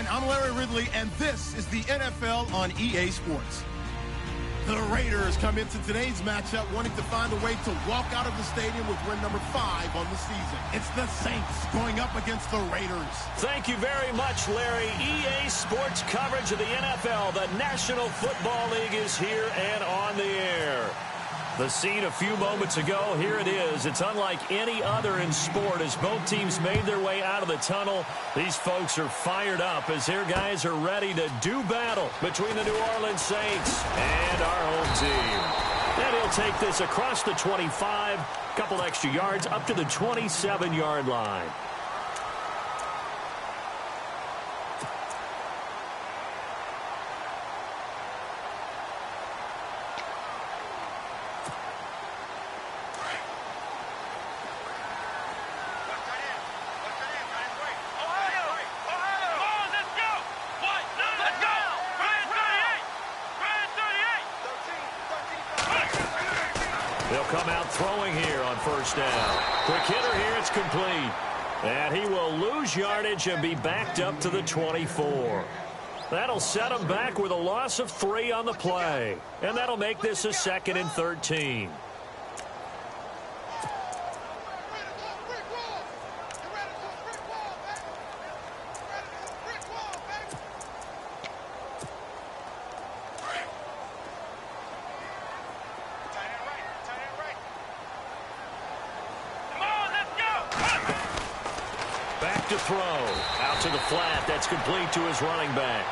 everyone. I'm Larry Ridley, and this is the NFL on EA Sports. The Raiders come into today's matchup wanting to find a way to walk out of the stadium with win number 5 on the season. It's the Saints going up against the Raiders. Thank you very much, Larry. EA Sports coverage of the NFL. The National Football League is here and on the air. The scene a few moments ago, here it is. It's unlike any other in sport as both teams made their way out of the tunnel. These folks are fired up as their guys are ready to do battle between the New Orleans Saints and our home team. And he'll take this across the 25, couple extra yards up to the 27-yard line. They'll come out throwing here on first down. Quick hitter here, it's complete. And he will lose yardage and be backed up to the 24. That'll set him back with a loss of 3 on the play. And that'll make this a 2nd and 13. To throw out to the flat. That's complete to his running back.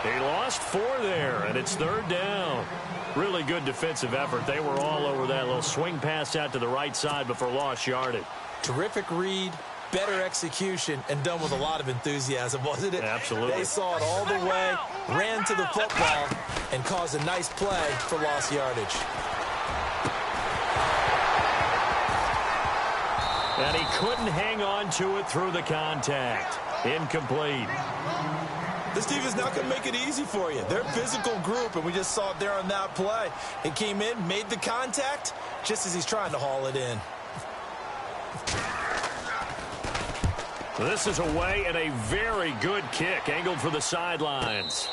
He lost 4 there, and it's 3rd down. Really good defensive effort. They were all over that little swing pass out to the right side before lost yardage. Terrific read, better execution, and done with a lot of enthusiasm, wasn't it? Absolutely. They saw it all the way, ran to the football, and caused a nice play for lost yardage. And he couldn't hang on to it through the contact. Incomplete. This team is not going to make it easy for you. They're a physical group, and we just saw it there on that play. It came in, made the contact, just as he's trying to haul it in. This is away and a very good kick, angled for the sidelines.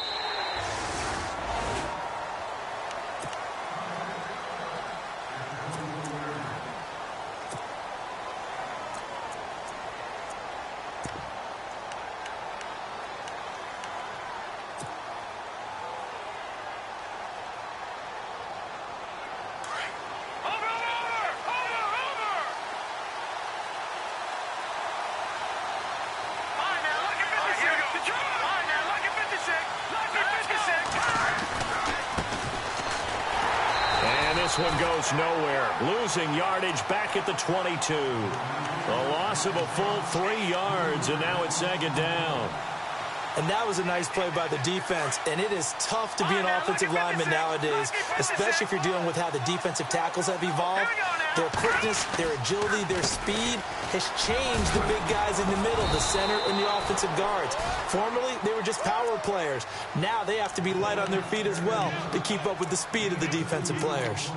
This one goes nowhere. Losing yardage back at the 22. A loss of a full 3 yards, and now it's 2nd down. And that was a nice play by the defense, and it is tough to be an offensive lineman nowadays, especially if you're dealing with how the defensive tackles have evolved. Their quickness, their agility, their speed has changed the big guys in the middle, the center, and the offensive guards. Formerly, they were just power players. Now they have to be light on their feet as well to keep up with the speed of the defensive players.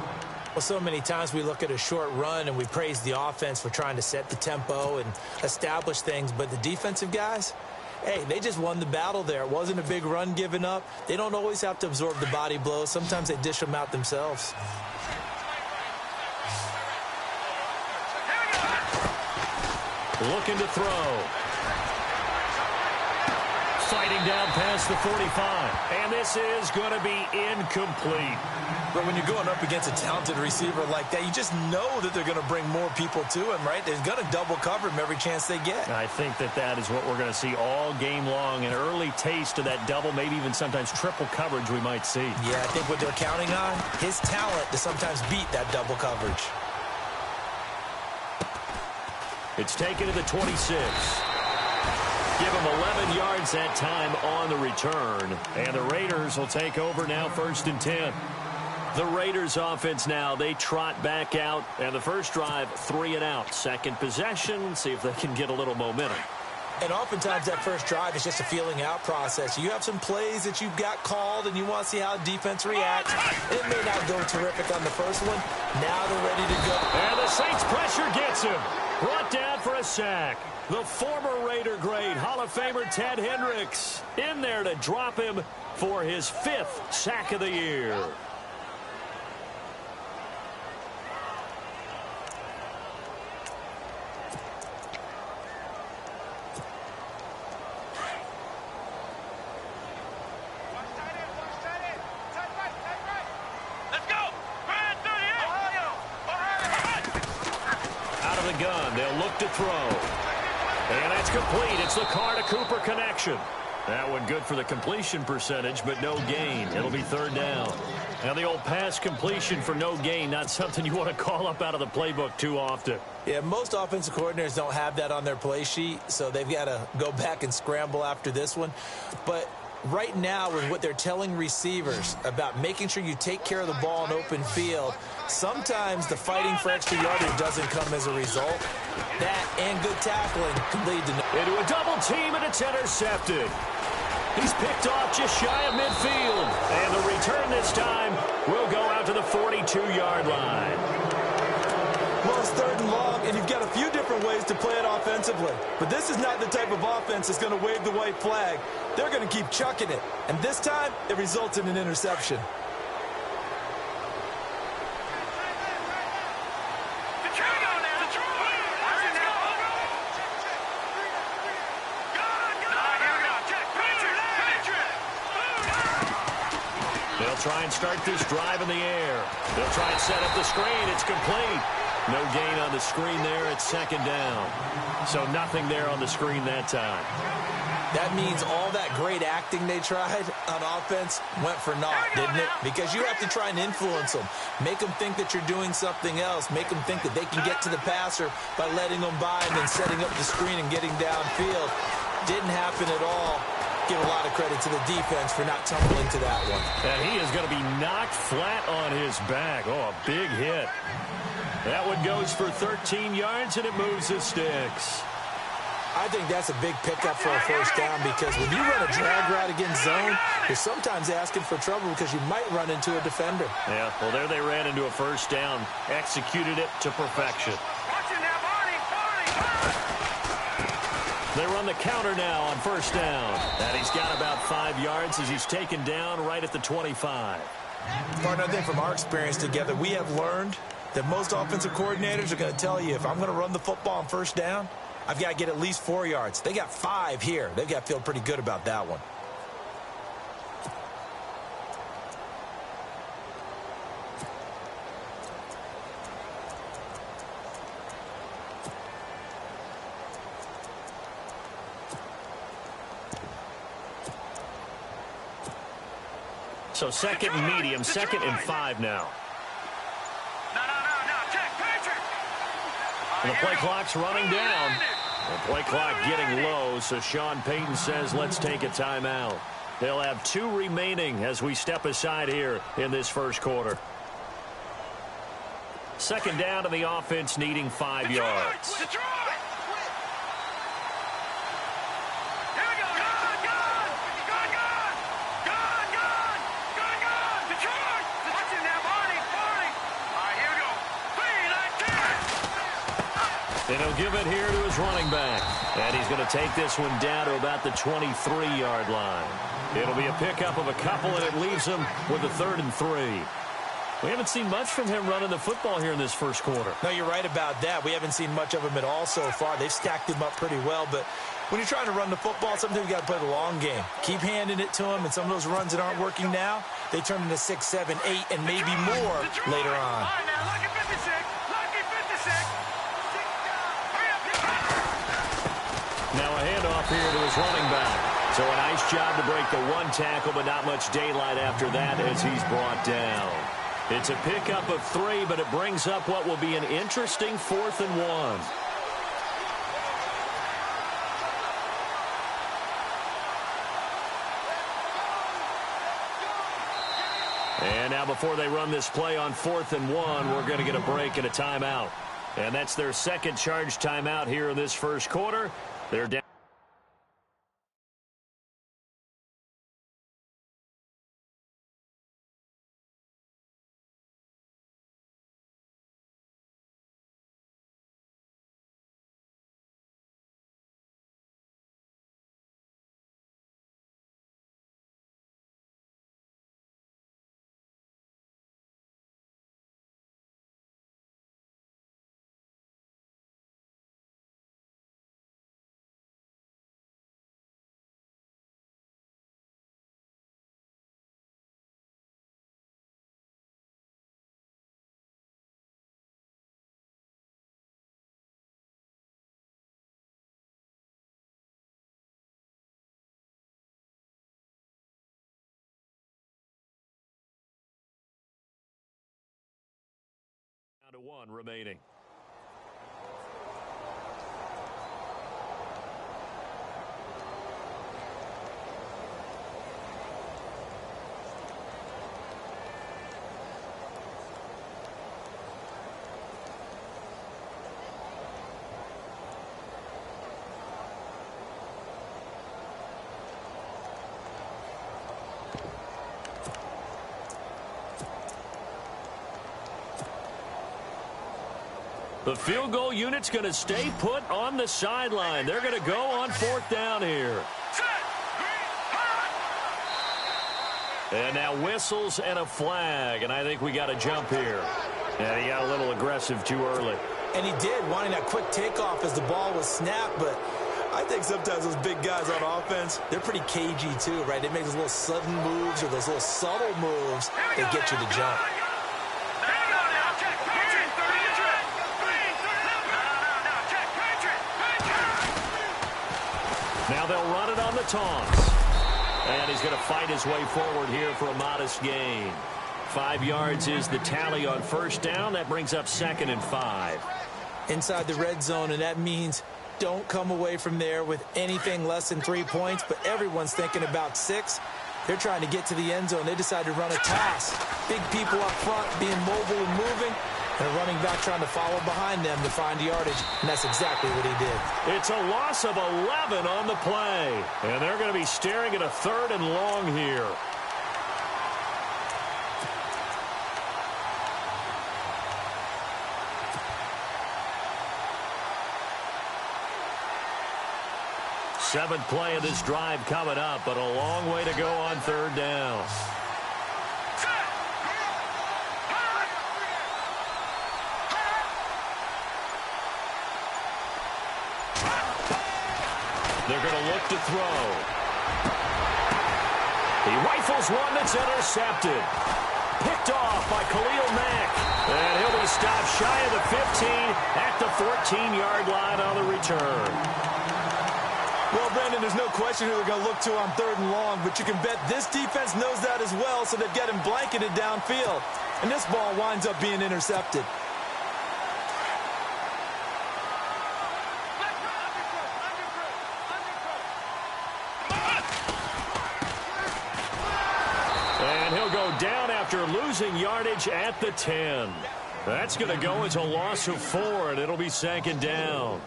Well, so many times we look at a short run and we praise the offense for trying to set the tempo and establish things, but the defensive guys, hey, they just won the battle there. It wasn't a big run given up. They don't always have to absorb the body blows. Sometimes they dish them out themselves. Looking to throw. Fighting down past the 45. And this is going to be incomplete. But when you're going up against a talented receiver like that, you just know that they're going to bring more people to him, right? They're going to double cover him every chance they get. I think that is what we're going to see all game long. An early taste of that double, maybe even sometimes triple coverage we might see. Yeah, I think what they're counting on, his talent to sometimes beat that double coverage. It's taken to the 26. Give him 11 yards that time on the return. And the Raiders will take over now 1st and 10. The Raiders offense now, they trot back out. And the first drive, 3 and out. Second possession, see if they can get a little momentum. And oftentimes that first drive is just a feeling out process. You have some plays that you've got called and you want to see how defense reacts. It may not go terrific on the first one. Now they're ready to go. And the Saints pressure gets him. Brought down for a sack. The former Raider great, Hall of Famer Ted Hendricks, in there to drop him for his 5th sack of the year. Gun. They'll look to throw. And that's complete. It's the Carr to Cooper connection. That one good for the completion percentage, but no gain. It'll be 3rd down. Now the old pass completion for no gain, not something you want to call up out of the playbook too often. Yeah, most offensive coordinators don't have that on their play sheet, so they've got to go back and scramble after this one. But right now, with what they're telling receivers about making sure you take care of the ball in open field, sometimes the fighting for extra yardage doesn't come as a result. That and good tackling can lead to into a double team, and it's intercepted. He's picked off just shy of midfield. And the return this time will go out to the 42-yard line. Well, it's 3rd and long, and you've got a few different ways to play it offensively. But this is not the type of offense that's going to wave the white flag. They're going to keep chucking it. And this time, it results in an interception. They'll try and start this drive in the air. They'll try and set up the screen. It's complete. No gain on the screen there. It's 2nd down. So nothing there on the screen that time. That means all that great acting they tried on offense went for naught, didn't it? Because you have to try and influence them. Make them think that you're doing something else. Make them think that they can get to the passer by letting them by and then setting up the screen and getting downfield. Didn't happen at all. Give a lot of credit to the defense for not tumbling to that one. And he is going to be knocked flat on his back. Oh, a big hit. That one goes for 13 yards, and it moves the sticks. I think that's a big pickup for a 1st down, because when you run a drag route against zone, you're sometimes asking for trouble because you might run into a defender. Yeah, well, there they ran into a 1st down. Executed it to perfection. They run the counter now on 1st down. And he's got about 5 yards as he's taken down right at the 25. Partner, I think from our experience together, we have learned that most offensive coordinators are going to tell you, if I'm going to run the football on 1st down, I've got to get at least 4 yards. They got 5 here. They've got to feel pretty good about that one. So 2nd and medium, 2nd and 5 now. And the play clock's running down. The play clock getting low, so Sean Payton says, let's take a timeout. They'll have 2 remaining as we step aside here in this 1st quarter. 2nd down to the offense, needing 5 yards. And he'll give it here to his running back. And he's going to take this one down to about the 23-yard line. It'll be a pickup of a couple, and it leaves him with a 3rd and 3. We haven't seen much from him running the football here in this 1st quarter. No, you're right about that. We haven't seen much of him at all so far. They've stacked him up pretty well, but when you're trying to run the football, sometimes you got to play the long game. Keep handing it to him, and some of those runs that aren't working now, they turn into 6, 7, 8, and maybe more later on. Now a handoff here to his running back. So a nice job to break the 1 tackle, but not much daylight after that as he's brought down. It's a pickup of 3, but it brings up what will be an interesting 4th and 1. And now before they run this play on 4th and 1, we're going to get a break and a timeout. And that's their 2nd charge timeout here in this 1st quarter. They're down. Down to 1 remaining. The field goal unit's going to stay put on the sideline. They're going to go on 4th down here. And now whistles and a flag, and I think we got a jump here. Yeah, he got a little aggressive too early. And he did, wanting that quick takeoff as the ball was snapped, but I think sometimes those big guys on offense, they're pretty cagey too, right? They make those little sudden moves or those little subtle moves that get you to jump. Now they'll run it on the taunts. And he's going to fight his way forward here for a modest gain. 5 yards is the tally on 1st down. That brings up 2nd and 5. Inside the red zone, and that means don't come away from there with anything less than 3 points, but everyone's thinking about 6. They're trying to get to the end zone. They decide to run a toss. Big people up front being mobile and moving, and a running back trying to follow behind them to find yardage, and that's exactly what he did. It's a loss of 11 on the play, and they're going to be staring at a 3rd and long here. Seventh play of this drive coming up, but a long way to go on 3rd down. They're going to look to throw. He rifles one that's intercepted. Picked off by Khalil Mack. And he'll be stopped shy of the 15 at the 14-yard line on the return. Well, Brandon, there's no question who they're going to look to on 3rd and long, but you can bet this defense knows that as well, so they've got him blanketed downfield. And this ball winds up being intercepted. And he'll go down after losing yardage at the 10. That's going to go as a loss of 4, and it'll be 2nd down.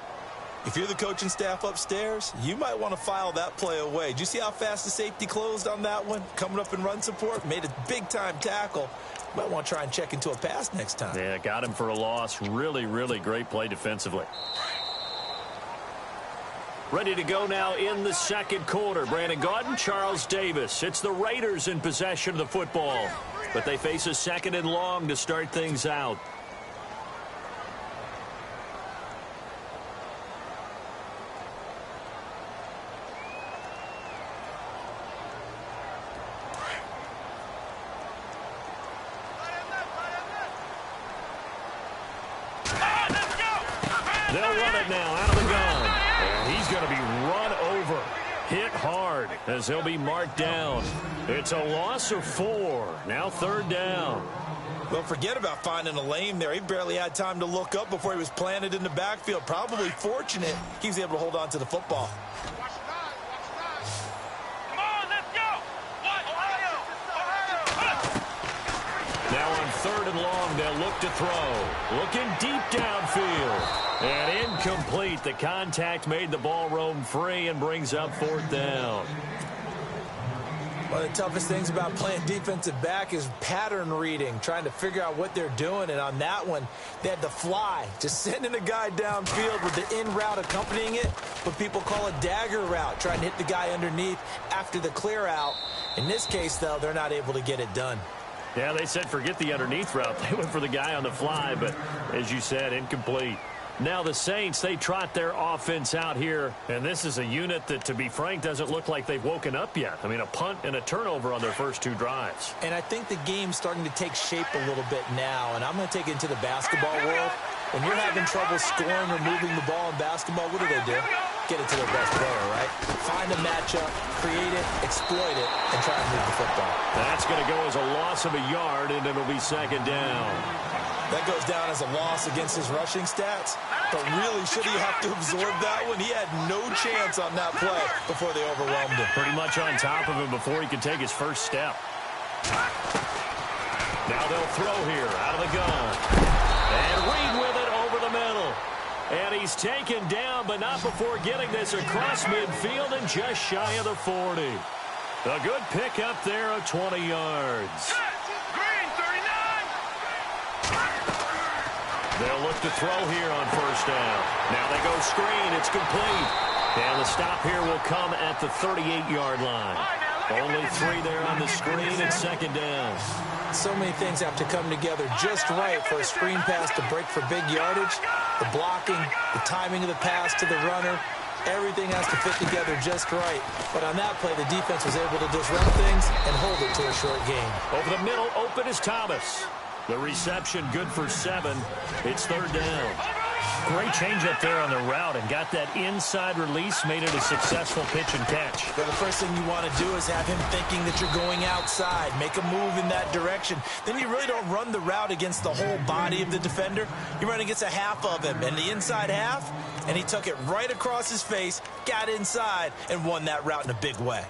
If you're the coaching staff upstairs, you might want to file that play away. Did you see how fast the safety closed on that one? Coming up in run support, made a big-time tackle. Might want to try and check into a pass next time. Yeah, got him for a loss. Really, really great play defensively. Ready to go now in the 2nd quarter. Brandon Gaudin, Charles Davis. It's the Raiders in possession of the football, but they face a 2nd and long to start things out. They'll run it now out of the gun. And he's going to be run over. Hit hard as he'll be marked down. It's a loss of 4. Now 3rd down. Well, forget about finding a lane there. He barely had time to look up before he was planted in the backfield. Probably fortunate he was able to hold on to the football. Now on 3rd and long, they'll look to throw. Looking deep downfield. And incomplete. The contact made the ball roam free and brings up 4th down. One of the toughest things about playing defensive back is pattern reading, trying to figure out what they're doing. And on that one, they had the fly, just sending a guy downfield with the in route accompanying it, what people call a dagger route, trying to hit the guy underneath after the clear out. In this case, though, they're not able to get it done. Yeah, they said forget the underneath route. They went for the guy on the fly, but as you said, incomplete. Now the Saints, they trot their offense out here, and this is a unit that, to be frank, doesn't look like they've woken up yet. I mean, a punt and a turnover on their first 2 drives. And I think the game's starting to take shape a little bit now, and I'm going to take it into the basketball world. When you're having trouble scoring or moving the ball in basketball, what do? Get it to their best player, right? Find a matchup, create it, exploit it, and try and move the football. That's going to go as a loss of a yard, and it'll be 2nd down. That goes down as a loss against his rushing stats. But really, should he have to absorb that one? He had no chance on that play before they overwhelmed him. Pretty much on top of him before he could take his first step. Now they'll throw here out of the gun. And Reed with it over the middle. And he's taken down, but not before getting this across midfield and just shy of the 40. A good pickup there of 20 yards. Green, 39. They'll look to throw here on first down. Now they go screen. It's complete. And the stop here will come at the 38-yard line. Only 3 there on the screen at second down. So many things have to come together just right for a screen pass to break for big yardage. The blocking, the timing of the pass to the runner, everything has to fit together just right. But on that play, the defense was able to disrupt things and hold it to a short gain. Over the middle, open is Thomas. The reception good for 7. It's third down. Great changeup there on the route and got that inside release, made it a successful pitch and catch. Well, the first thing you want to do is have him thinking that you're going outside, make a move in that direction. Then you really don't run the route against the whole body of the defender. You run against a half of him, and the inside half, and he took it right across his face, got inside, and won that route in a big way.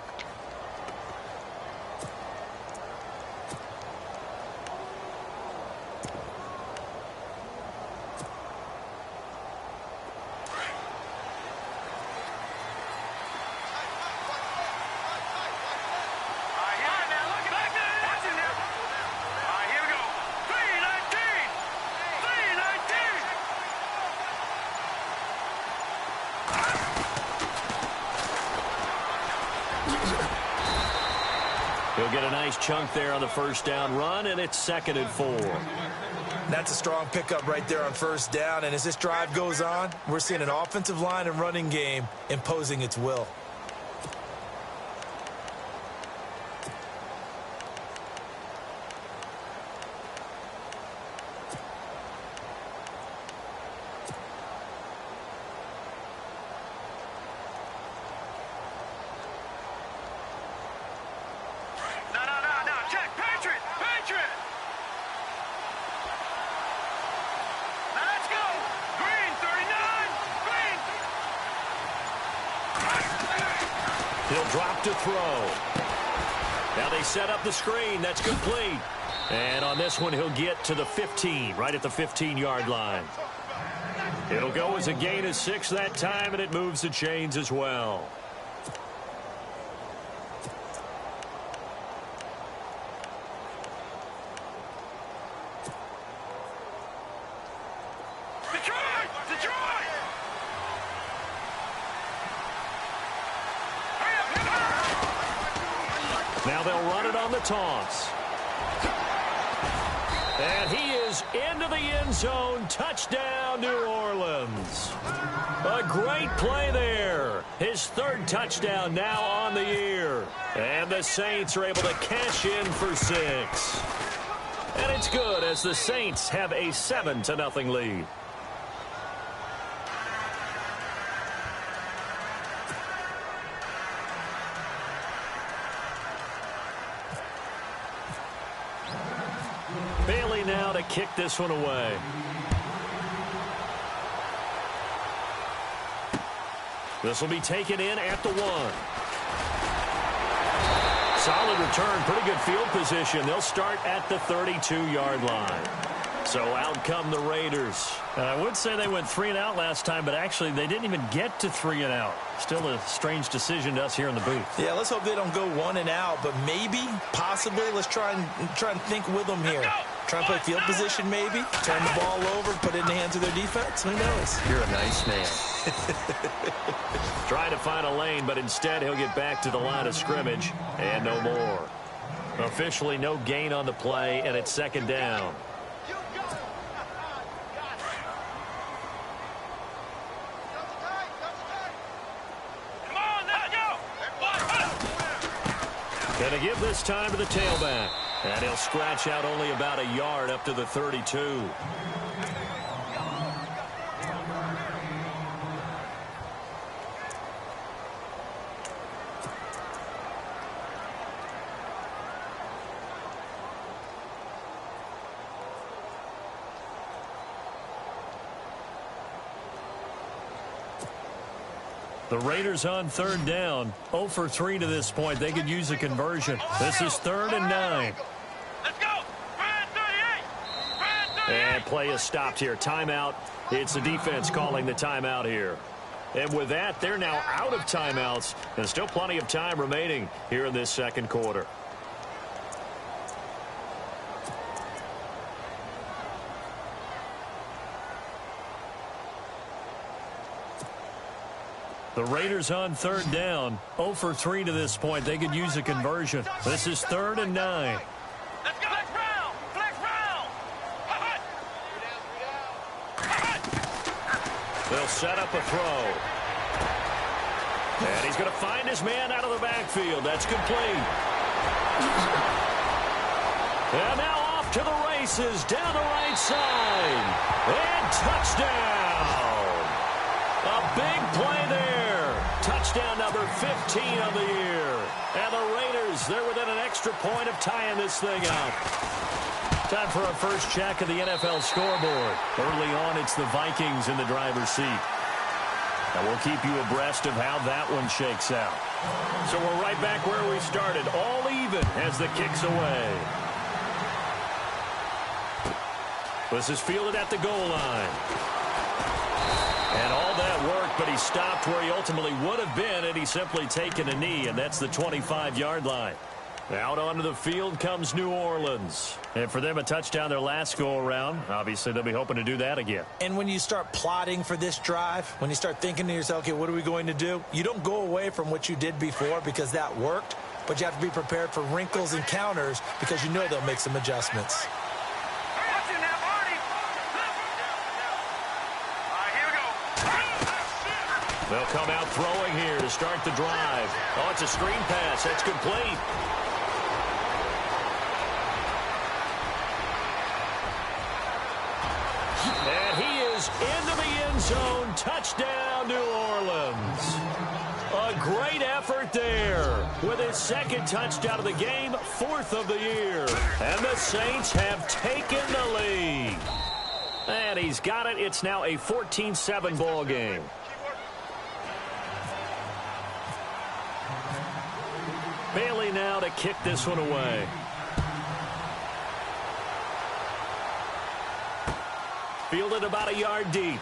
He'll get a nice chunk there on the first down run, and it's 2nd and 4. That's a strong pickup right there on first down, and as this drive goes on, we're seeing an offensive line and running game imposing its will. He'll drop to throw. Now they set up the screen. That's complete. And on this one, he'll get to the 15, right at the 15-yard line. It'll go as a gain of 6 that time, and it moves the chains as well. Now they'll run it on the toss. And he is into the end zone. Touchdown, New Orleans. A great play there. His 3rd touchdown now on the year. And the Saints are able to cash in for 6. And it's good as the Saints have a 7-0 lead. Bailey now to kick this one away. This will be taken in at the 1. Solid return, pretty good field position. They'll start at the 32-yard line. So out come the Raiders. And I would say they went 3 and out last time, but actually they didn't even get to 3 and out. Still a strange decision to us here in the booth. Yeah, let's hope they don't go 1 and out, but maybe, possibly, let's try and think with them here. Try and play field position maybe, turn the ball over, put it in the hands of their defense. Who knows? You're a nice man. Trying to find a lane, but instead he'll get back to the line of scrimmage and no more. Officially no gain on the play, and it's 2nd down. Going to give this time to the tailback. And he'll scratch out only about a yard up to the 32. The Raiders on third down. 0 for 3 to this point. They could use a conversion. This is 3rd and 9. Let's go. And play is stopped here. Timeout. It's the defense calling the timeout here. And with that, they're now out of timeouts. And still plenty of time remaining here in this second quarter. The Raiders on third down. 0 for 3 to this point. They could use a conversion. This is 3rd and 9. Let's go. Flex round. Flex round. They'll set up a throw. And he's going to find his man out of the backfield. That's complete. And now off to the races down the right side. And touchdown. A big play there. Touchdown number 15 of the year. And the Raiders, they're within an extra point of tying this thing up. Time for our first check of the NFL scoreboard. Early on, it's the Vikings in the driver's seat. And we'll keep you abreast of how that one shakes out. So we're right back where we started. All even as the kick's away. This is fielded at the goal line. And all that work, but he stopped where he ultimately would have been had he simply taken a knee, and that's the 25-yard line. Out onto the field comes New Orleans. And for them, a touchdown their last go-around. Obviously, they'll be hoping to do that again. And when you start plotting for this drive, when you start thinking to yourself, okay, what are we going to do? You don't go away from what you did before because that worked, but you have to be prepared for wrinkles and counters because you know they'll make some adjustments. They'll come out throwing here to start the drive. Oh, it's a screen pass. That's complete. And he is into the end zone. Touchdown, New Orleans. A great effort there with his second touchdown of the game, 4th of the year. And the Saints have taken the lead. And he's got it. It's now a 14-7 ball game. Bailey now to kick this one away. Fielded about a yard deep.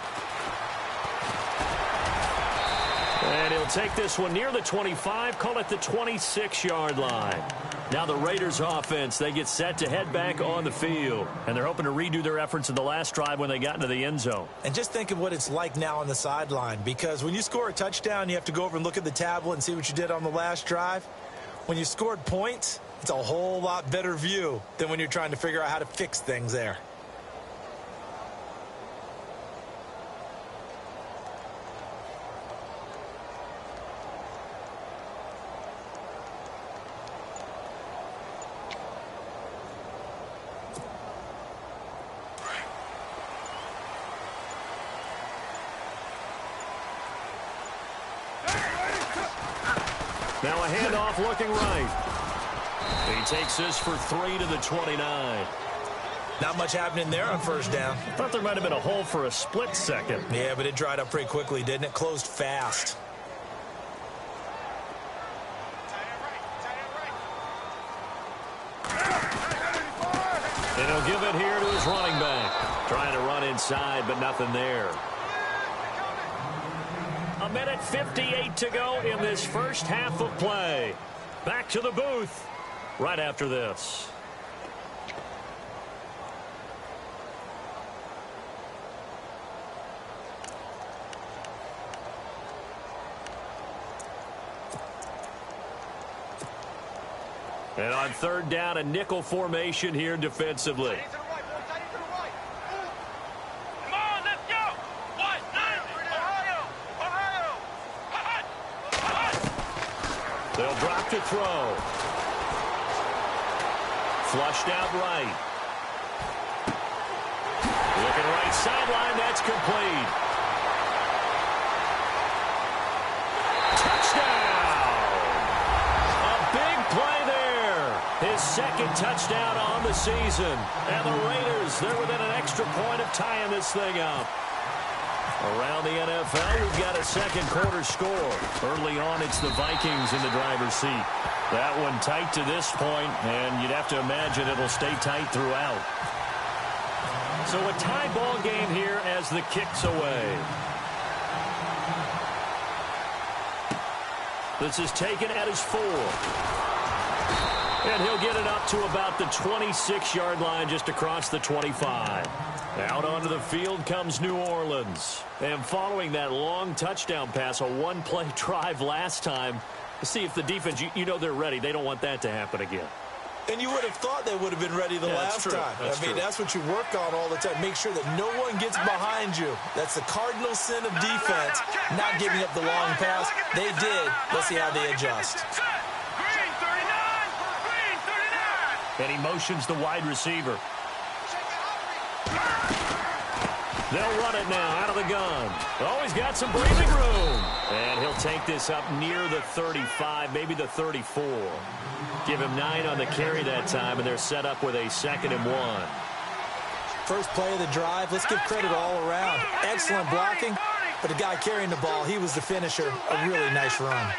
And he'll take this one near the 25, call it the 26-yard line. Now the Raiders offense, they get set to head back on the field. And they're hoping to redo their efforts in the last drive when they got into the end zone. And just think of what it's like now on the sideline, because when you score a touchdown, you have to go over and look at the tablet and see what you did on the last drive. When you scored points, it's a whole lot better view than when you're trying to figure out how to fix things there. Now a handoff looking right. He takes this for 3 to the 29. Not much happening there on first down. Thought there might have been a hole for a split second. Yeah, but it dried up pretty quickly, didn't it? Closed fast. And he'll give it here to his running back. Trying to run inside, but nothing there. A minute 58 to go in this first half of play. Back to the booth right after this. And on third down, a nickel formation here defensively. They'll drop to throw. Flushed out right. Looking right sideline, that's complete. Touchdown! A big play there. His second touchdown on the season. And the Raiders, they're within an extra point of tying this thing up. Around the NFL, we've got a second quarter score. Early on, it's the Vikings in the driver's seat. That one tight to this point, and you'd have to imagine it'll stay tight throughout. So a tie ball game here as the kick's away. This is taken at his 4. And he'll get it up to about the 26-yard line just across the 25. Out onto the field comes New Orleans. And following that long touchdown pass, a one-play drive last time, to see if the defense, you know they're ready. They don't want that to happen again. And you would have thought they would have been ready the last time. That's what you work on all the time. Make sure that no one gets behind you. That's the cardinal sin of defense, not giving up the long pass. They did. Let's see how they adjust. Green 39. Green 39. And he motions the wide receiver. They'll run it now out of the gun. Oh, he's got some breathing room. And he'll take this up near the 35, maybe the 34. Give him 9 on the carry that time, and they're set up with a 2nd and 1. First play of the drive, let's give credit all around. Excellent blocking, but the guy carrying the ball, he was the finisher. A really nice run.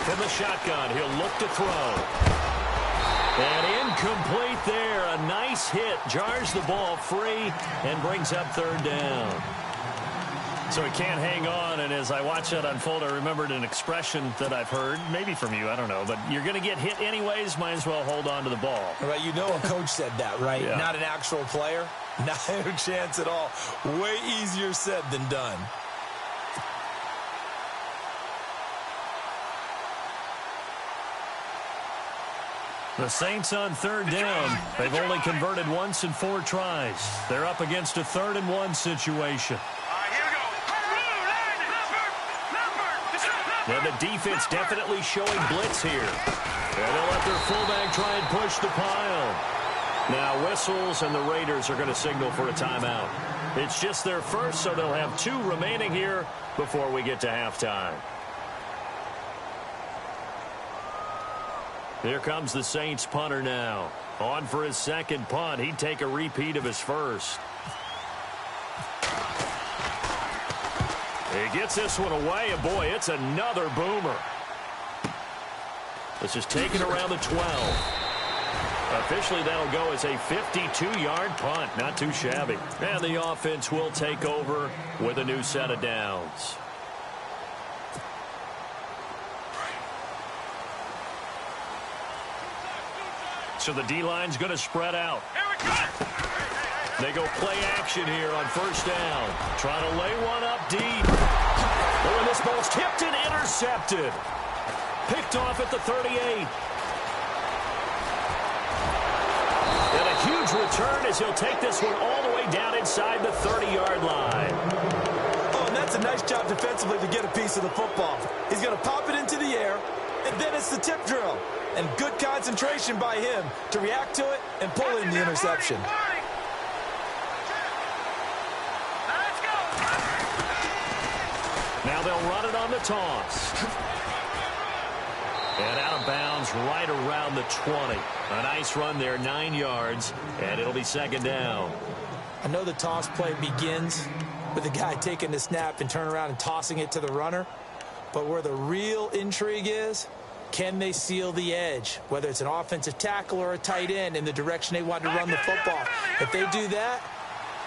From the shotgun, he'll look to throw. And incomplete there. A nice hit. Jars the ball free and brings up 3rd down. So he can't hang on, and as I watch that unfold, I remembered an expression that I've heard, maybe from you, I don't know, but you're going to get hit anyways, might as well hold on to the ball. Right, you know a coach said that, right? Yeah. Not an actual player. Not a chance at all. Way easier said than done. The Saints on 3rd down. They've only converted once in 4 tries. They're up against a 3rd and 1 situation. Here we go. And the defense definitely showing blitz here. And they'll let their fullback try and push the pile. Now whistles, and the Raiders are going to signal for a timeout. It's just their first, so they'll have 2 remaining here before we get to halftime. Here comes the Saints punter now. On for his 2nd punt. He'd take a repeat of his first. He gets this one away, and boy, it's another boomer. This is taken around the 12. Officially, that'll go as a 52-yard punt. Not too shabby. And the offense will take over with a new set of downs. So the D-line's going to spread out. They go play action here on 1st down. Trying to lay one up deep. Oh, and this ball's tipped and intercepted. Picked off at the 38. And a huge return as he'll take this one all the way down inside the 30-yard line. Oh, and that's a nice job defensively to get a piece of the football. He's going to pop it into the air, and then it's the tip drill. And good concentration by him to react to it and pull in the interception. Now they'll run it on the toss. And out of bounds right around the 20. A nice run there, 9 yards, and it'll be 2nd down. I know the toss play begins with the guy taking the snap and turn around and tossing it to the runner. But where the real intrigue is, can they seal the edge, whether it's an offensive tackle or a tight end, in the direction they want to run the football? If they do that,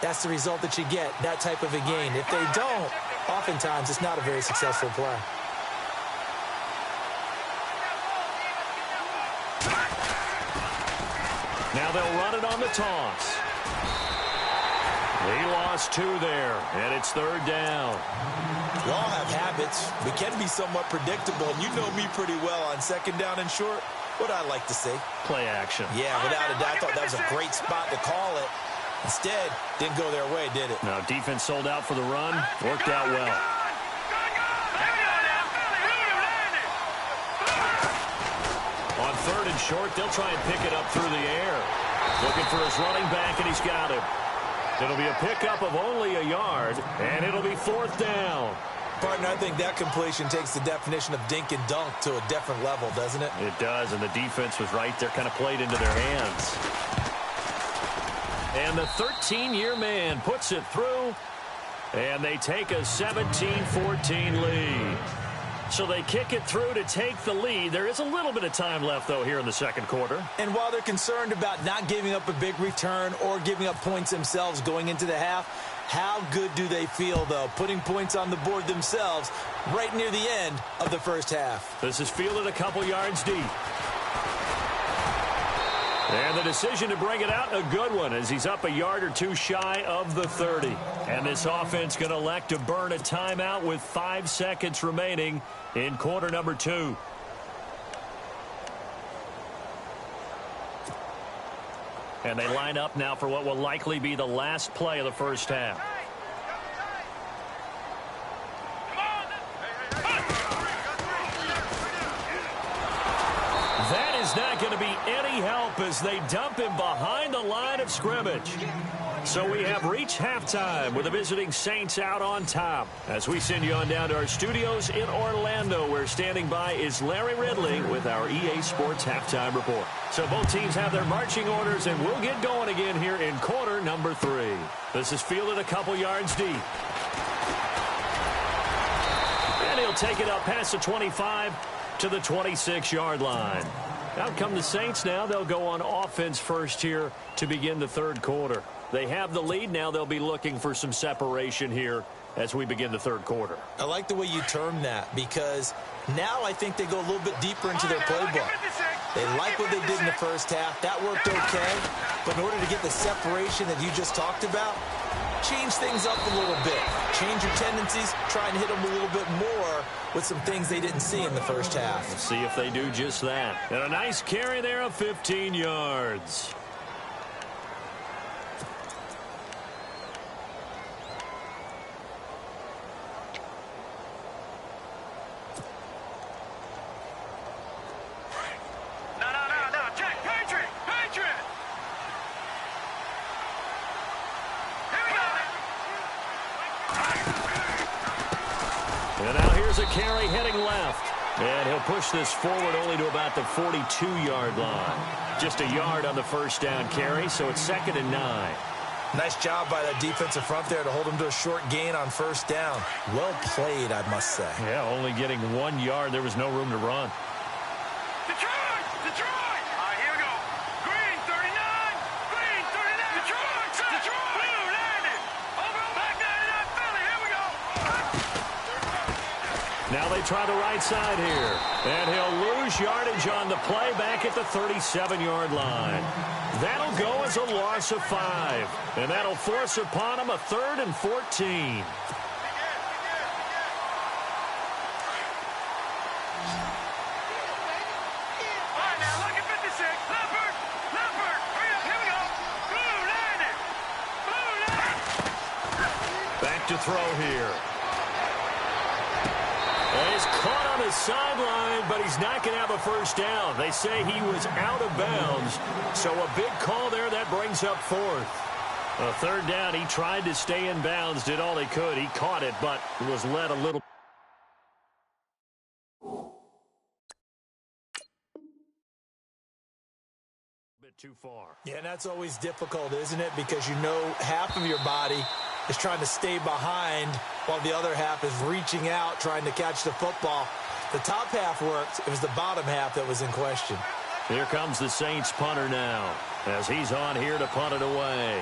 that's the result that you get, that type of a gain. If they don't, oftentimes it's not a very successful play. Now they'll run it on the toss. He lost 2 there, and it's 3rd down. We all have habits. We can be somewhat predictable, and you know me pretty well on 2nd down and short. What I like to see. Play action. Yeah, without a doubt, I thought that was a great spot to call it. Instead, didn't go their way, did it? Now defense sold out for the run. Worked out well. On 3rd and short, they'll try and pick it up through the air. Looking for his running back, and he's got it. It'll be a pickup of only a yard, and it'll be 4th down. Partner, I think that completion takes the definition of dink and dunk to a different level, doesn't it? It does, and the defense was right there, kind of played into their hands. And the 13-year man puts it through, and they take a 17-14 lead. So they kick it through to take the lead. There is a little bit of time left, though, here in the second quarter. And while they're concerned about not giving up a big return or giving up points themselves going into the half, how good do they feel, though, putting points on the board themselves right near the end of the first half? This is fielded a couple yards deep. And the decision to bring it out, a good one, as he's up a yard or two shy of the 30. And this offense going to elect to burn a timeout with 5 seconds remaining in quarter number 2. And they line up now for what will likely be the last play of the first half. That is not going to be any help as they dump him behind the line of scrimmage. So we have reached halftime with the visiting Saints out on top. As we send you on down to our studios in Orlando, where standing by is Larry Ridley with our EA Sports Halftime Report. So both teams have their marching orders, and we'll get going again here in quarter number 3. This is fielded a couple yards deep. And he'll take it up past the 25 to the 26-yard line. Out come the Saints now. They'll go on offense first here to begin the third quarter. They have the lead. Now they'll be looking for some separation here as we begin the third quarter. I like the way you term that, because now I think they go a little bit deeper into their playbook. They like what they did in the first half. That worked okay. But in order to get the separation that you just talked about, change things up a little bit. Change your tendencies. Try and hit them a little bit more with some things they didn't see in the first half. Let's see if they do just that. And a nice carry there of 15 yards. A carry heading left, and he'll push this forward only to about the 42-yard line. Just a yard on the first down carry, so it's 2nd and 9. Nice job by that defensive front there to hold him to a short gain on first down. Well played, I must say. Yeah, only getting 1 yard. There was no room to run. Detroit! Detroit! All right, here we go. Green 39! Green 39! Detroit! Detroit! Blue landed! Over back 99 Philly. Here we go. Now they try the right side here. And he'll lose yardage on the play back at the 37-yard line. That'll go as a loss of 5. And that'll force upon him a 3rd and 14. All right, now look at 56. Leopard! Leopard! Hurry up, here we go. Blue landed! Blue landed! Back to throw here. And he's caught on the sideline, but he's not going to have a first down. They say he was out of bounds, so a big call there. That brings up 4th. A 3rd down, he tried to stay in bounds, did all he could. He caught it, but was led a little bit too far. Yeah, and that's always difficult, isn't it? Because you know half of your body is trying to stay behind while the other half is reaching out, trying to catch the football. The top half worked. It was the bottom half that was in question. Here comes the Saints punter now, as he's on here to punt it away.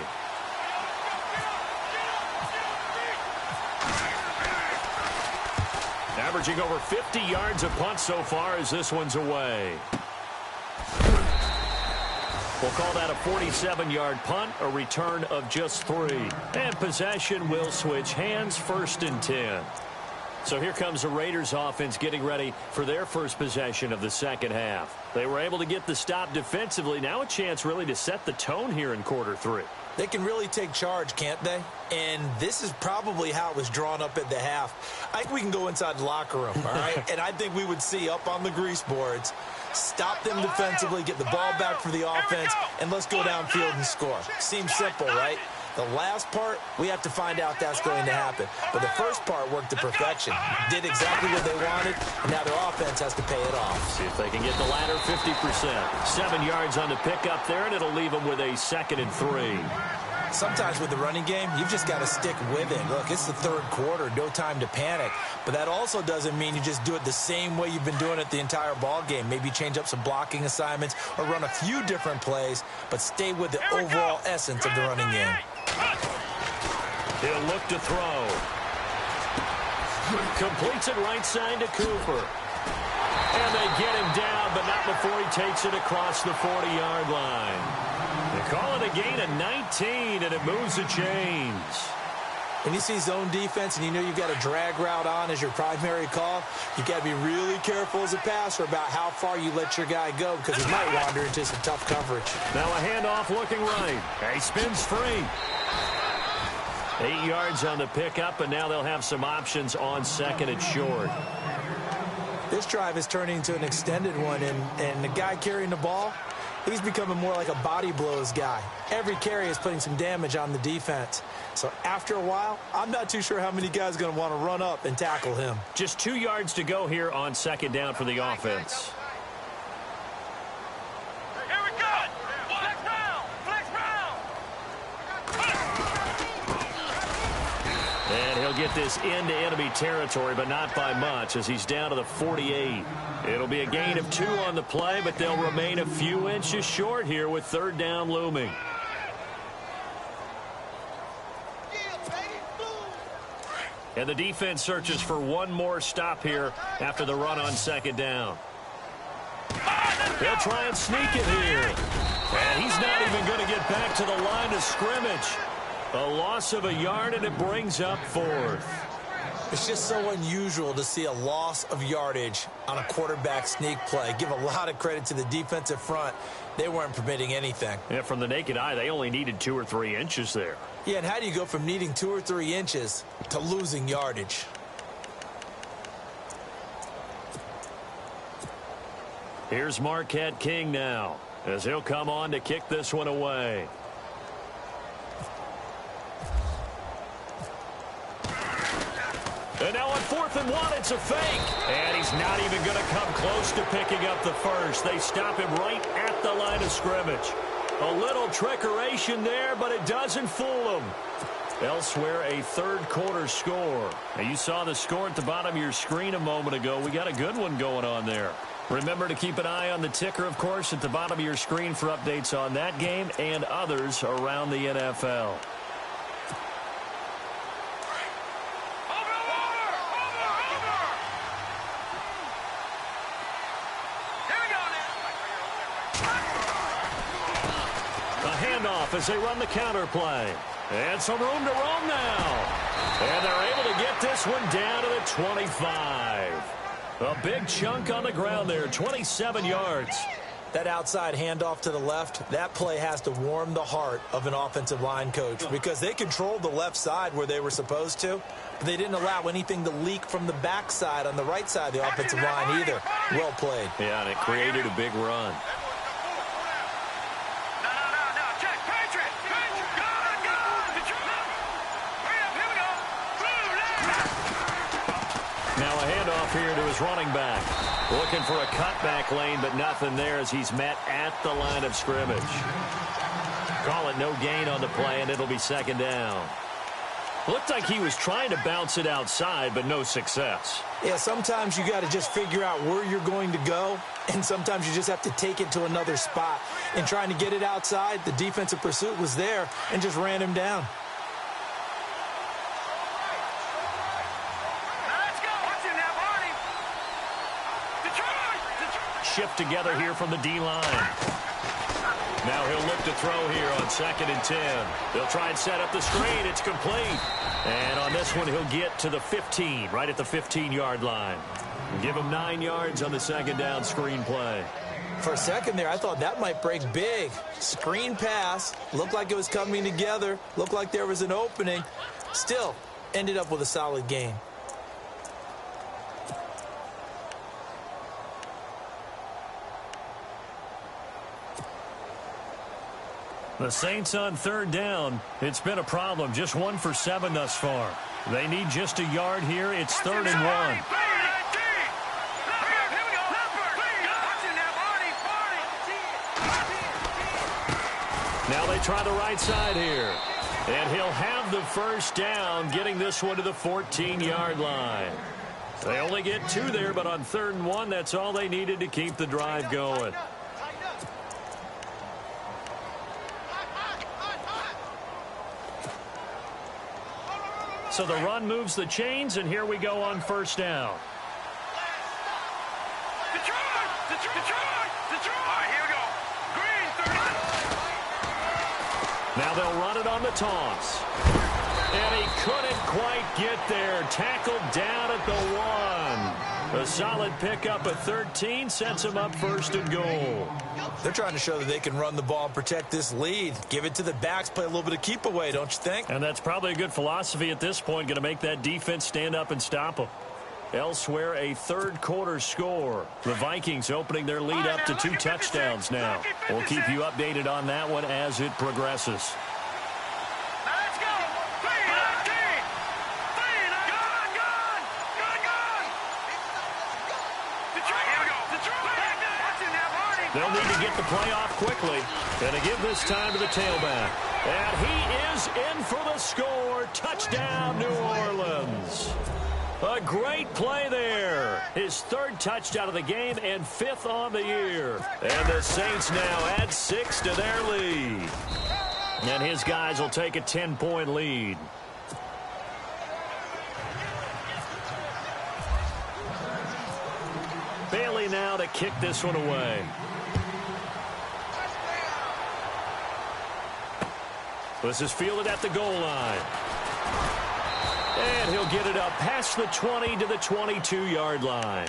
Averaging over 50 yards a punt so far as this one's away. We'll call that a 47-yard punt, a return of just 3. And possession will switch hands, 1st and 10. So here comes the Raiders offense getting ready for their first possession of the second half. They were able to get the stop defensively. Now a chance really to set the tone here in quarter 3. They can really take charge, can't they? And this is probably how it was drawn up at the half. I think we can go inside the locker room, all right? And I think we would see up on the grease boards, stop them defensively, get the ball back for the offense, and let's go downfield and score. Seems simple, right? The last part, we have to find out that's going to happen. But the first part worked to perfection. Did exactly what they wanted, and now their offense has to pay it off. See if they can get the latter 50%. 7 yards on the pickup there, and it'll leave them with a 2nd and 3. Sometimes with the running game, you've just got to stick with it. Look, it's the third quarter, no time to panic. But that also doesn't mean you just do it the same way you've been doing it the entire ball game. Maybe change up some blocking assignments or run a few different plays, but stay with the overall essence of the running game. He'll look to throw. Completes it right side to Cooper. And they get him down, but not before he takes it across the 40-yard line. They call it a gain of 19, and it moves the chains. When you see zone defense and you know you've got a drag route on as your primary call, you've got to be really careful as a passer about how far you let your guy go because he might wander into some tough coverage. Now a handoff looking right. He spins free. 8 yards on the pickup, and now they'll have some options on 2nd and short. This drive is turning into an extended one, and the guy carrying the ball, he's becoming more like a body blows guy. Every carry is putting some damage on the defense. So after a while, I'm not too sure how many guys are going to want to run up and tackle him. Just 2 yards to go here on 2nd down for the offense. Here we go. Flex round. Flex round. And he'll get this into enemy territory, but not by much as he's down to the 48. It'll be a gain of 2 on the play, but they'll remain a few inches short here with 3rd down looming. And the defense searches for one more stop here after the run on 2nd down. They'll try and sneak it here. And he's not even going to get back to the line of scrimmage. A loss of a yard, and it brings up 4th. It's just so unusual to see a loss of yardage on a quarterback sneak play. Give a lot of credit to the defensive front. They weren't permitting anything. Yeah, from the naked eye, they only needed 2 or 3 inches there. Yeah, and how do you go from needing 2 or 3 inches to losing yardage? Here's Marquette King now as he'll come on to kick this one away. And now on 4th and 1, it's a fake. And he's not even going to come close to picking up the first. They stop him right at the line of scrimmage. A little trickeration there, but it doesn't fool him. Elsewhere, a 3rd quarter score. Now, you saw the score at the bottom of your screen a moment ago. We got a good one going on there. Remember to keep an eye on the ticker, of course, at the bottom of your screen for updates on that game and others around the NFL. As they run the counter play. And some room to roam now. And they're able to get this one down to the 25. A big chunk on the ground there, 27 yards. That outside handoff to the left, that play has to warm the heart of an offensive line coach because they controlled the left side where they were supposed to, but they didn't allow anything to leak from the backside on the right side of the offensive line either. Well played. Yeah, and it created a big run. Here to his running back. Looking for a cutback lane, but nothing there as he's met at the line of scrimmage. Call it no gain on the play, and it'll be 2nd down. Looked like he was trying to bounce it outside, but no success. Yeah, sometimes you got to just figure out where you're going to go, and sometimes you just have to take it to another spot. In trying to get it outside, the defensive pursuit was there and just ran him down. Shift together here from the D-line. Now he'll look to throw here on 2nd and 10. They'll try and set up the screen. It's complete. And on this one, he'll get to the 15, right at the 15-yard line. Give him 9 yards on the 2nd down screen play. For a second there, I thought that might break big. Screen pass. Looked like it was coming together. Looked like there was an opening. Still, ended up with a solid gain. The Saints on third down. It's been a problem. Just 1 for 7 thus far. They need just a yard here. It's 3rd and 1. Now they try the right side here. And he'll have the first down, getting this one to the 14-yard line. They only get 2 there, but on 3rd and 1, that's all they needed to keep the drive going. So the run moves the chains, and here we go on first down. Now they'll run it on the toss. And he couldn't quite get there. Tackled down at the 1. A solid pickup of 13 sets him up 1st and goal. They're trying to show that they can run the ball and protect this lead. Give it to the backs, play a little bit of keep away, don't you think? And that's probably a good philosophy at this point, going to make that defense stand up and stop them. Elsewhere, a 3rd quarter score. The Vikings opening their lead up to 2 touchdowns now. We'll keep you updated on that one as it progresses. They'll need to get the play off quickly. And to give this time to the tailback. And he is in for the score. Touchdown, New Orleans. A great play there. His 3rd touchdown of the game and 5th on the year. And the Saints now add 6 to their lead. And his guys will take a 10-point lead. Bailey now to kick this one away. This is fielded at the goal line. And he'll get it up past the 20 to the 22-yard line.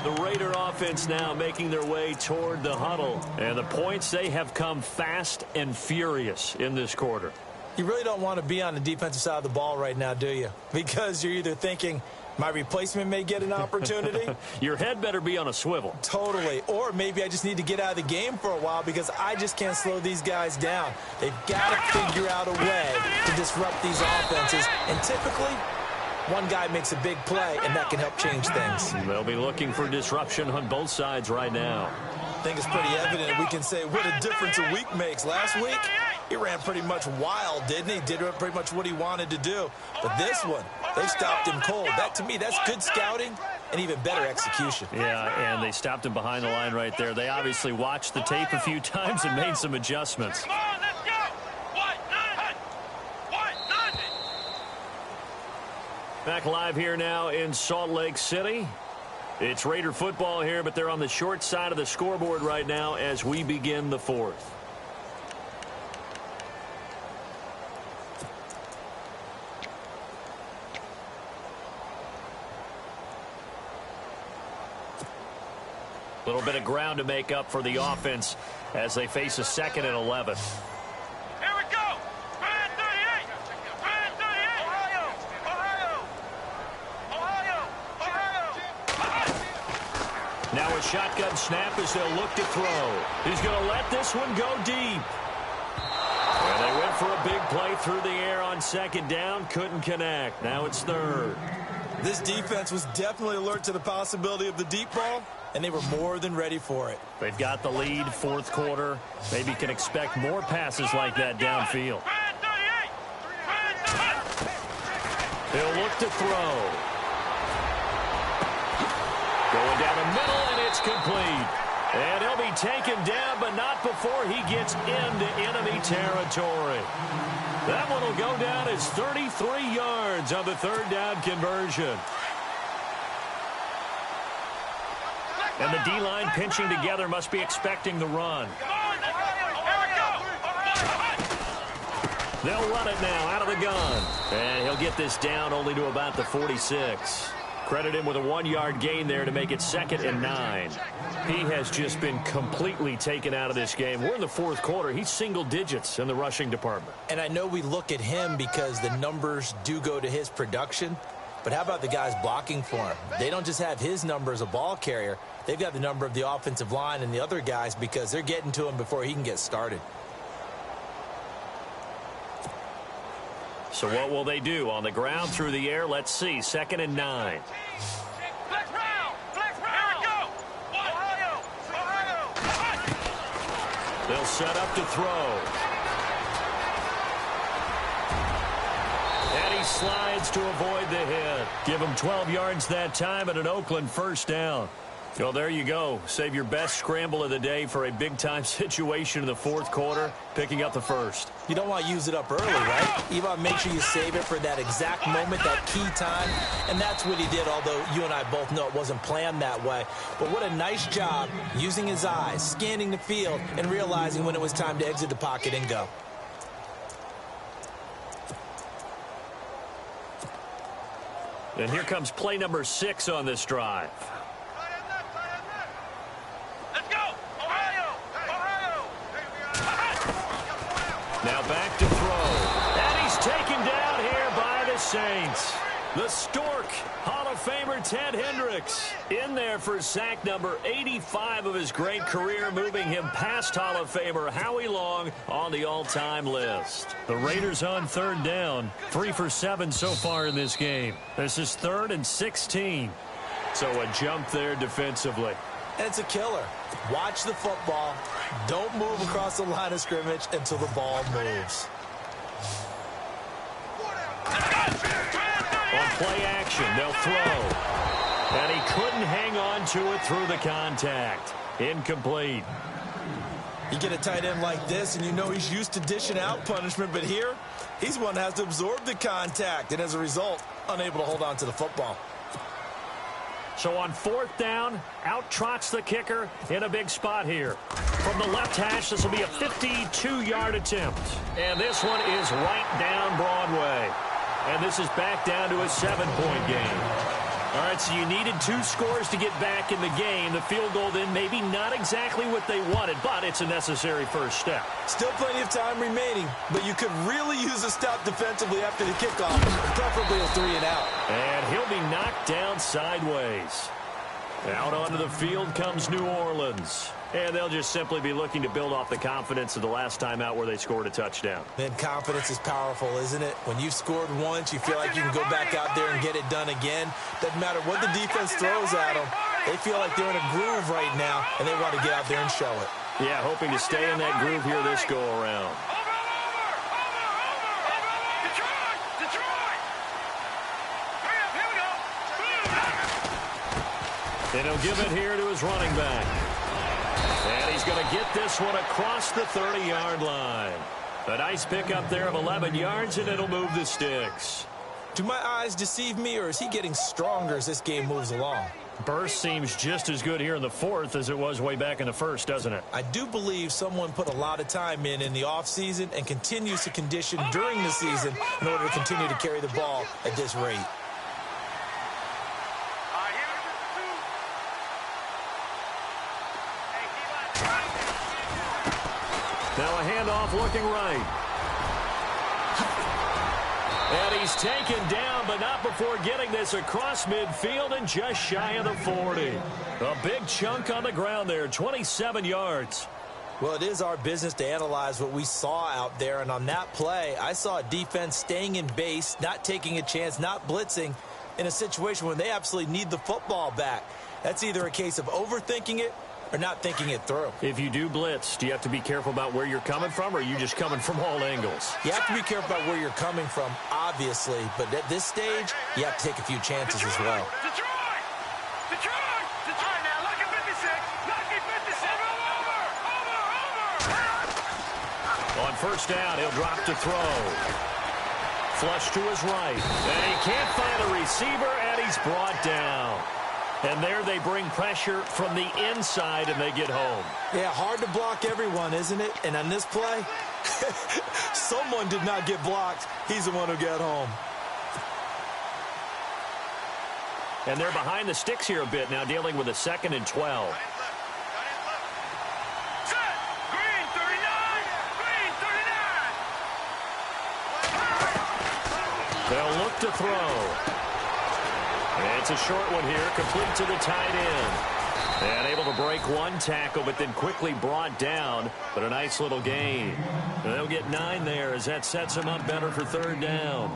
The Raider offense now making their way toward the huddle. And the points, they have come fast and furious in this quarter. You really don't want to be on the defensive side of the ball right now, do you? Because you're either thinking, my replacement may get an opportunity. Your head better be on a swivel. Totally. Or maybe I just need to get out of the game for a while because I just can't slow these guys down. They've got to figure out a way to disrupt these offenses. And typically, one guy makes a big play, and that can help change things. They'll be looking for disruption on both sides right now. I think it's pretty evident. We can say what a difference a week makes. Last week, he ran pretty much wild, didn't he? Did pretty much what he wanted to do. But this one, they stopped him cold. That, to me, that's good scouting and even better execution. Yeah, and they stopped him behind the line right there. They obviously watched the tape a few times and made some adjustments. Come on, let's go. Back live here now in Salt Lake City. It's Raider football here, but they're on the short side of the scoreboard right now as we begin the 4th. A little bit of ground to make up for the offense as they face a 2nd and 11. Here we go. Brand 38. Brand 38. Ohio. Now a shotgun snap as they'll look to throw. He's going to let this one go deep. And they went for a big play through the air on 2nd down. Couldn't connect. Now it's 3rd. This defense was definitely alert to the possibility of the deep ball, and they were more than ready for it. They've got the lead, 4th quarter. Maybe can expect more passes like that downfield. He'll look to throw. Going down the middle, and it's complete. And he'll be taken down, but not before he gets into enemy territory. That one will go down as 33 yards on the 3rd down conversion. And the D-line pinching together must be expecting the run. They'll run it now out of the gun. And he'll get this down only to about the 46. Credit him with a 1-yard gain there to make it 2nd and 9. He has just been completely taken out of this game. We're in the 4th quarter. He's single digits in the rushing department. And I know we look at him because the numbers do go to his production. But how about the guys blocking for him? They don't just have his number as a ball carrier. They've got the number of the offensive line and the other guys because they're getting to him before he can get started. So what will they do? On the ground, through the air, let's see. 2nd and 9. Flex round! Flex round! Here we go! Ohio! Ohio! They'll set up to throw. And he slides to avoid the hit. Give him 12 yards that time and an Oakland first down. Well, there you go. Save your best scramble of the day for a big-time situation in the 4th quarter, picking up the first. You don't want to use it up early, right? You want to make sure you save it for that exact moment, that key time. And that's what he did, although you and I both know it wasn't planned that way. But what a nice job using his eyes, scanning the field, and realizing when it was time to exit the pocket and go. And here comes play number 6 on this drive. Now back to throw. And he's taken down here by the Saints. The Stork, Hall of Famer Ted Hendricks, in there for sack number 85 of his great career, moving him past Hall of Famer Howie Long on the all-time list. The Raiders on 3rd down, 3 for 7 so far in this game. This is 3rd and 16. So a jump there defensively. And it's a killer. Watch the football. Don't move across the line of scrimmage until the ball moves. On play action, they'll throw. And he couldn't hang on to it through the contact. Incomplete. You get a tight end like this, and you know he's used to dishing out punishment, but here, he's one that has to absorb the contact, and as a result, unable to hold on to the football. So on 4th down, out trots the kicker in a big spot here. From the left hash, this will be a 52-yard attempt. And this one is right down Broadway. And this is back down to a 7-point game. All right, so you needed 2 scores to get back in the game. The field goal then maybe not exactly what they wanted, but it's a necessary first step. Still plenty of time remaining, but you could really use a stop defensively after the kickoff, preferably a 3 and out. And he'll be knocked down sideways. Out onto the field comes New Orleans. And they'll just simply be looking to build off the confidence of the last time out where they scored a touchdown. Man, confidence is powerful, isn't it? When you've scored once, you feel like you can go back out there and get it done again. Doesn't matter what the defense throws at them. They feel like they're in a groove right now, and they want to get out there and show it. Yeah, hoping to stay in that groove here this go-around. And he'll give it here to his running back. And he's going to get this one across the 30-yard line. A nice pickup there of 11 yards, and it'll move the sticks. Do my eyes deceive me, or is he getting stronger as this game moves along? Burst seems just as good here in the 4th as it was way back in the 1st, doesn't it? I do believe someone put a lot of time in the offseason and continues to condition during the season in order to continue to carry the ball at this rate. Now a handoff looking right. And he's taken down, but not before getting this across midfield and just shy of the 40. A big chunk on the ground there, 27 yards. Well, it is our business to analyze what we saw out there, and on that play, I saw a defense staying in base, not taking a chance, not blitzing, in a situation where they absolutely need the football back. That's either a case of overthinking it or not thinking it through. If you do blitz, do you have to be careful about where you're coming from, or are you just coming from all angles? You have to be careful about where you're coming from, obviously, but at this stage, you have to take a few chances as well. Detroit! Detroit! All right, now, lucky 56. Lucky 56. Over! On 1st down, he'll drop to throw. Flush to his right. And he can't find a receiver, and he's brought down. And there they bring pressure from the inside, and they get home. Yeah, hard to block everyone, isn't it? And on this play, someone did not get blocked. He's the one who got home. And they're behind the sticks here a bit now, dealing with a 2nd and 12. Set! Green 39! Green 39! They'll look to throw. And it's a short one here, complete to the tight end. And able to break one tackle, but then quickly brought down. But a nice little gain. And they'll get 9 there as that sets them up better for 3rd down.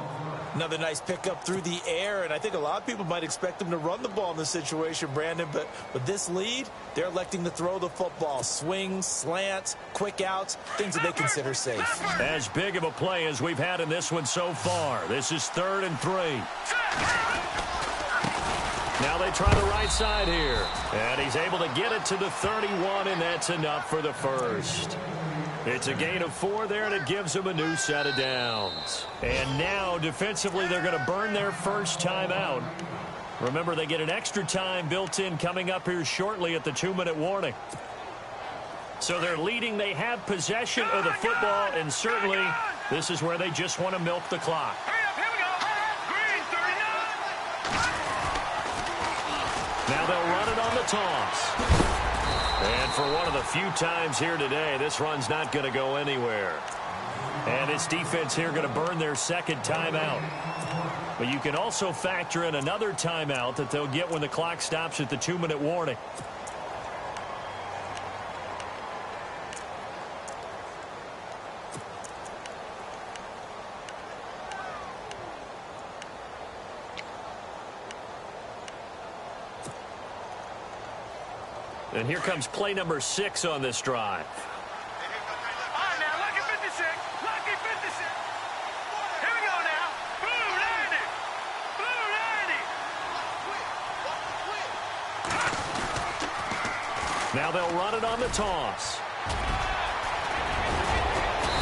Another nice pickup through the air, and I think a lot of people might expect them to run the ball in this situation, Brandon, but with this lead, they're electing to throw the football. Swings, slants, quick outs, things that they consider safe. As big of a play as we've had in this one so far. This is 3rd and 3. Now they try the right side here, and he's able to get it to the 31, and that's enough for the first. It's a gain of 4 there, and it gives them a new set of downs. And now, defensively, they're going to burn their first timeout. Remember, they get an extra time built in coming up here shortly at the 2-minute warning. So they're leading. They have possession of the football, and certainly this is where they just want to milk the clock. Now they'll run it on the toss. And for one of the few times here today, this run's not going to go anywhere. And this defense here going to burn their second timeout. But you can also factor in another timeout that they'll get when the clock stops at the 2-minute warning. And here comes play number 6 on this drive. All right, now, lucky 56. Lucky 56. Here we go now. Blue 90. Blue 90. Now they'll run it on the toss.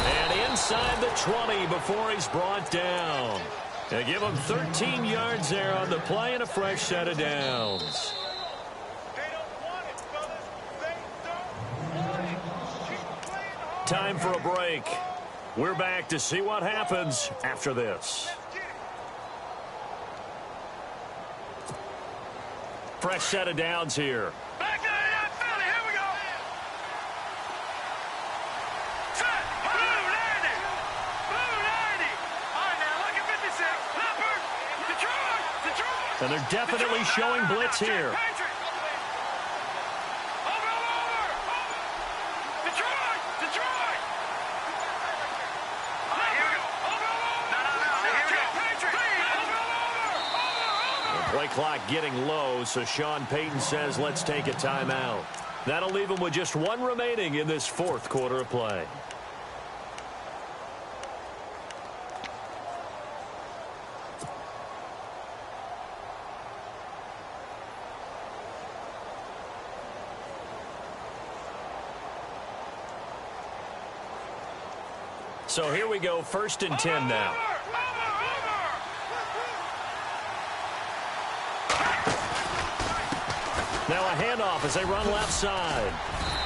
And inside the 20 before he's brought down. They give him 13 yards there on the play and a fresh set of downs. Time for a break. We're back to see what happens after this. Fresh set of downs here. Back to that Philly. Here we go. Set. Blue 90. Blue 90. All right, now, lucky 56. Leopard. Detroit. Detroit. And they're definitely showing blitz here. Play clock getting low, so Sean Payton says let's take a timeout. That'll leave him with just 1 remaining in this 4th quarter of play. So here we go, 1st and 10 now. Now a handoff as they run left side.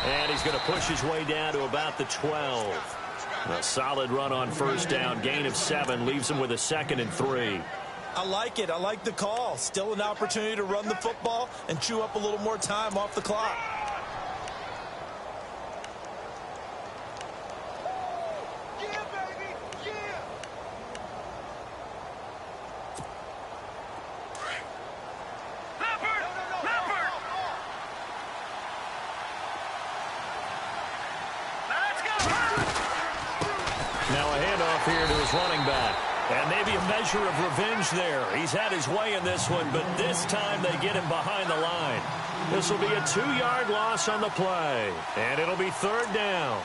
And he's going to push his way down to about the 12. A solid run on 1st down. Gain of 7 leaves him with a 2nd and 3. I like it. I like the call. Still an opportunity to run the football and chew up a little more time off the clock. Running back. And maybe a measure of revenge there. He's had his way in this one, but this time they get him behind the line. This will be a 2-yard loss on the play. And it'll be 3rd down.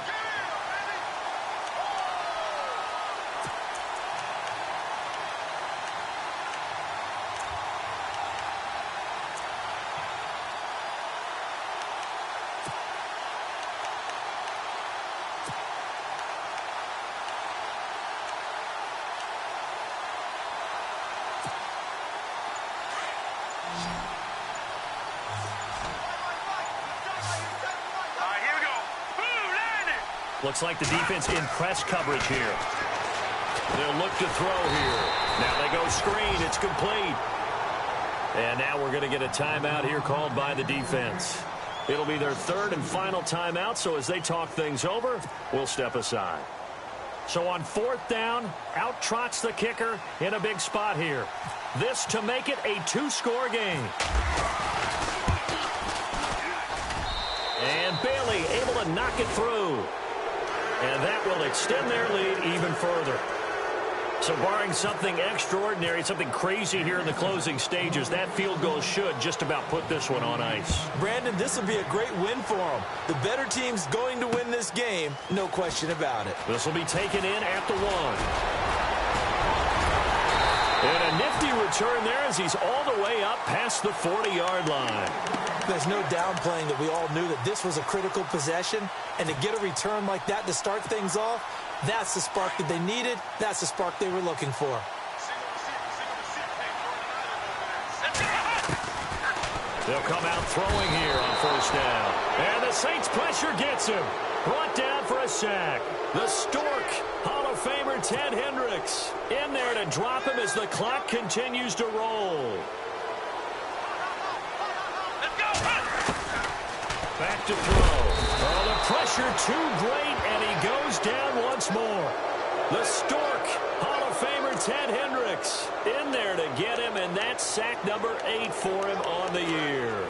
Looks like the defense in press coverage here. They'll look to throw here. Now they go screen. It's complete. And now we're going to get a timeout here called by the defense. It'll be their 3rd and final timeout, so as they talk things over, we'll step aside. So on 4th down, out trots the kicker in a big spot here. This to make it a 2-score game. And Bailey able to knock it through. And that will extend their lead even further. So barring something extraordinary, something crazy here in the closing stages, that field goal should just about put this one on ice. Brandon, this will be a great win for them. The better team's going to win this game, no question about it. This will be taken in at the 1. And a nifty return there as he's all the way up past the 40-yard line. There's no downplaying that we all knew that this was a critical possession, and to get a return like that to start things off, that's the spark that they needed. That's the spark they were looking for. They'll come out throwing here on first down. And the Saints pressure gets him. Brought down for a sack. The Stork, Hall of Famer Ted Hendricks, in there to drop him as the clock continues to roll. Back to throw. Oh, the pressure too great, and he goes down once more. The Stork, Hall of Famer Ted Hendricks, in there to get him, and that's sack number 8 for him on the year.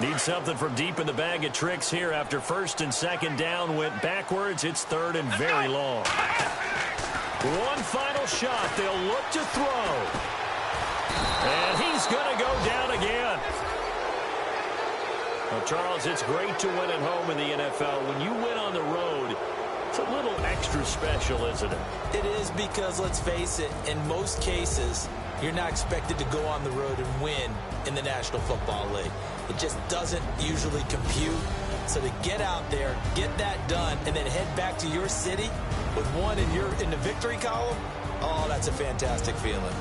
Need something from deep in the bag of tricks here after first and second down went backwards. It's third and very long. One final shot. They'll look to throw. And he's going to go down again. Well, Charles, it's great to win at home in the NFL. When you win on the road, it's a little extra special, isn't it? It is because, let's face it, in most cases, you're not expected to go on the road and win in the National Football League. It just doesn't usually compute. So to get out there, get that done, and then head back to your city with one in the victory column, oh, that's a fantastic feeling.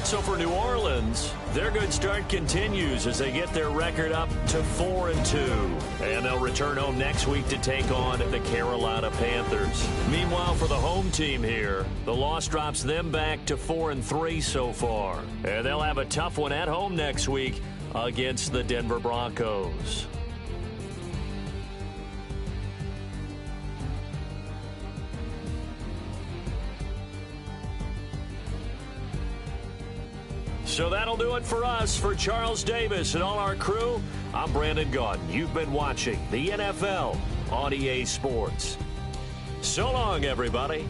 So for New Orleans, their good start continues as they get their record up to 4-2. And they'll return home next week to take on the Carolina Panthers. Meanwhile, for the home team here, the loss drops them back to 4-3 so far. And they'll have a tough one at home next week against the Denver Broncos. So that'll do it for us. For Charles Davis and all our crew, I'm Brandon Gaudin. You've been watching the NFL on EA Sports. So long, everybody.